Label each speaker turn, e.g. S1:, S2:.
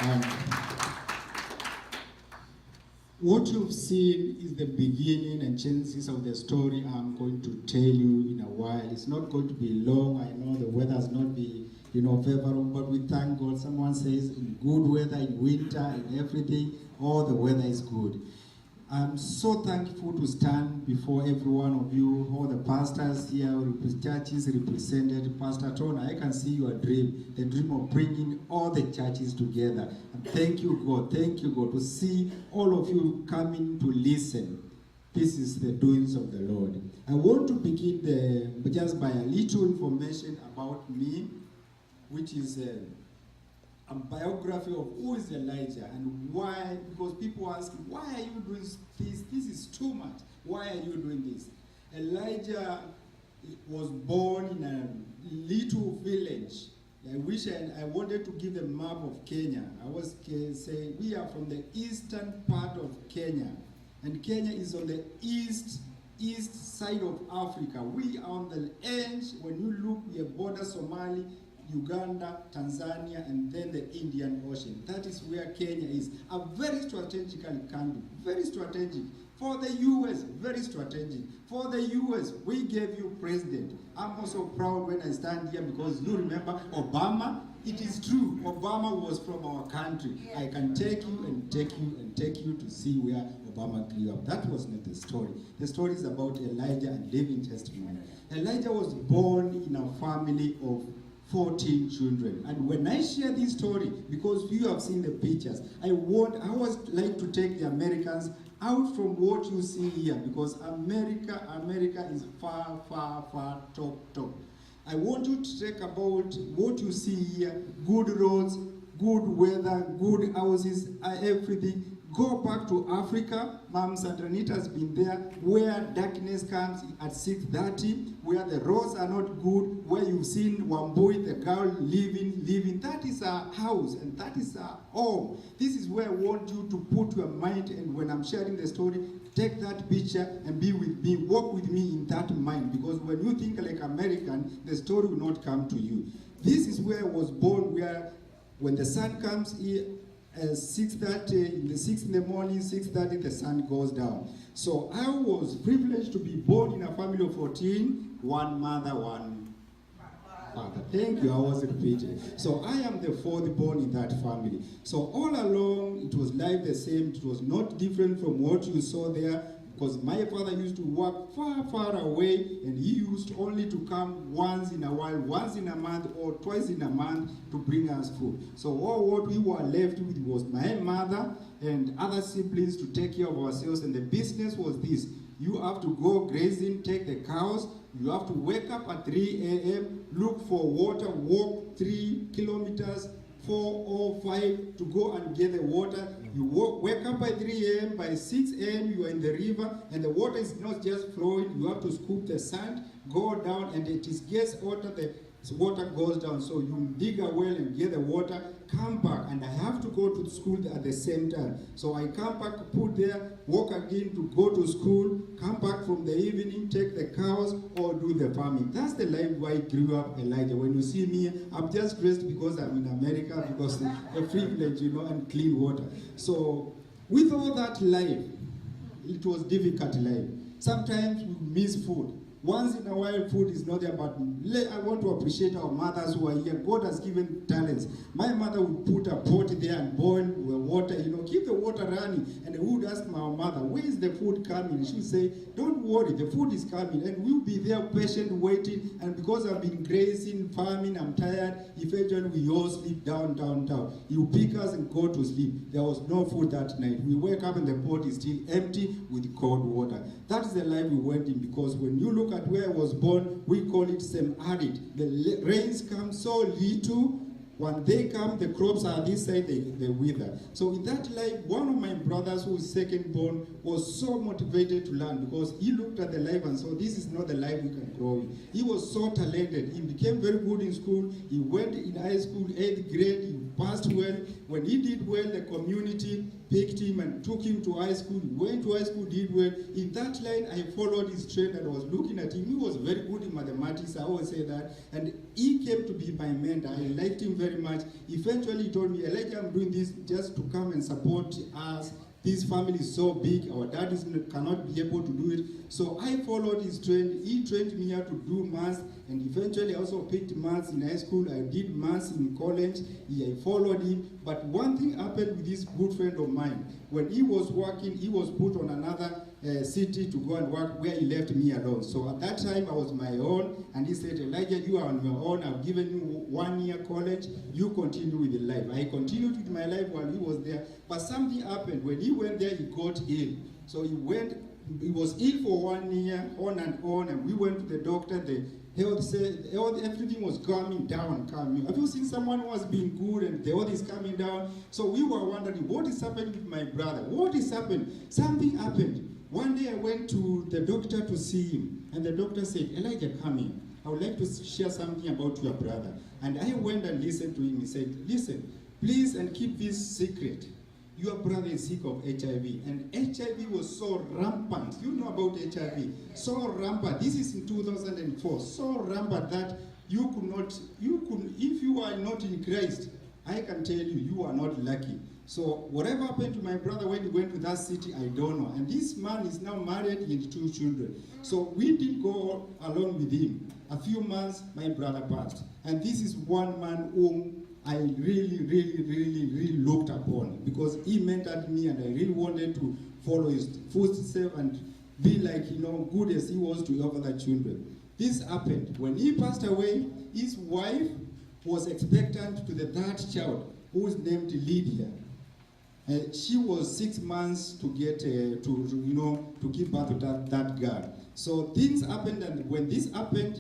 S1: And what you've seen is the beginning and genesis of the story I'm going to tell you in a while. It's not going to be long. I know the weather's not be, favorable, but we thank God. Someone says in good weather, in winter, in everything, all the weather is good. I'm so thankful to stand before every one of you, all the pastors here, churches represented. Pastor Tona, I can see your dream, the dream of bringing all the churches together. And thank you, God, to see all of you coming to listen. This is the doings of the Lord. I want to begin just by a little information about me, which is a biography of who is Elijah and why, because people ask, why are you doing this? This is too much. Why are you doing this? Elijah was born in a little village. I wish I wanted to give the map of Kenya. I was saying we are from the eastern part of Kenya, and Kenya is on the east side of Africa. We are on the edge. When you look, we have border Somalia, Uganda, Tanzania, and then the Indian Ocean. That is where Kenya is. A very strategic country, very strategic. For the US, very strategic. For the US, we gave you president. I'm also proud when I stand here because you remember Obama. It is true, Obama was from our country. I can take you and take you and take you to see where Obama grew up. That was not the story. The story is about Elijah and living testimony. Elijah was born in a family of 14 children. And when I share this story, because you have seen the pictures, I always like to take the Americans out from what you see here, because America is far, far, far top. I want you to talk about what you see here: good roads, good weather, good houses, everything. Go back to Africa. Mom Sandranita has been there, where darkness comes at 6:30, where the roads are not good, where you've seen Wambui, the girl living. That is our house, and that is our home. This is where I want you to put your mind, and when I'm sharing the story, take that picture and be with me, walk with me in that mind, because when you think like American, the story will not come to you. This is where I was born, where when the sun comes here, 6:30, in the 6 in the morning, 6:30, the sun goes down. So I was privileged to be born in a family of 14, one mother, one father. Thank you, I was repeating. So I am the fourth born in that family. So all along, it was life the same. It was not different from what you saw there, because my father used to work far, far away, and he used only to come once in a while, once in a month or twice in a month to bring us food. So all what we were left with was my mother and other siblings to take care of ourselves, and the business was this. You have to go grazing, take the cows, you have to wake up at 3 a.m., look for water, walk 3 kilometers, 4 or 5 to go and get the water. You wake up by 3 a.m., by 6 a.m. you are in the river, and the water is not just flowing. You have to scoop the sand, go down, and it gets water, the water goes down. So you dig a well and get the water, come back, and I have to go to school at the same time. So I come back, put there, walk again to go to school, come back from the evening, take the cows, or do the farming. That's the life where I grew up, Elijah. When you see me, I'm just dressed because I'm in America, because the privilege, and clean water. So with all that life, it was difficult life. Sometimes we miss food. Once in a while, food is not there, but I want to appreciate our mothers who are here. God has given talents. My mother would put a pot there and boil the water, keep the water running. And we would ask my mother, where is the food coming? She would say, don't worry, the food is coming. And we'll be there patient, waiting. And because I've been grazing, farming, I'm tired, eventually we all sleep down. You pick us and go to sleep. There was no food that night. We wake up and the pot is still empty with cold water. That is the life we went in, because when you look at where I was born, we call it semi-arid. The rains come so little. When they come, the crops are this side, they wither. So in that life, one of my brothers, who is second born, was so motivated to learn, because he looked at the life and saw this is not the life we can grow in. He was so talented. He became very good in school. He went in high school, 8th grade. He passed well. When he did well, the community, picked him and took him to high school. He went to high school, did well. In that line, I followed his trend and was looking at him. He was very good in mathematics, I always say that. And he came to be my mentor. I liked him very much. Eventually, he told me, Elijah, I'm doing this just to come and support us. This family is so big, our dad cannot be able to do it. So I followed his trend. He trained me how to do maths, and eventually I also picked maths in high school. I did maths in college. I followed him. But one thing happened with this good friend of mine. When he was working, he was put on another city to go and work where he left me alone. So at that time, I was my own, and he said, Elijah, you are on your own. I've given you 1 year college. You continue with your life. I continued with my life while he was there. But something happened. When he went there, he got ill. So he was ill for 1 year, on, and we went to the doctor. The health said, everything was coming down. Have you seen someone who has been good and the health is coming down? So we were wondering, what is happening with my brother? What is happening? Something happened. One day I went to the doctor to see him, and the doctor said, Elijah, come in. I would like to share something about your brother. And I went and listened to him. He said, listen, please, and keep this secret. Your brother is sick of HIV, and HIV was so rampant. You know about HIV, so rampant. This is in 2004, so rampant that if you are not in Christ, I can tell you, you are not lucky. So whatever happened to my brother when he went to that city, I don't know. And this man is now married with 2 children. So we did go along with him. A few months, my brother passed. And this is one man whom I really looked upon, because he mentored me, and I really wanted to follow his footsteps and be like, good as he was to other children. This happened. When he passed away, his wife was expectant to the 3rd child, who is named Lydia. She was 6 months to get to give birth to that girl. So things happened, and when this happened,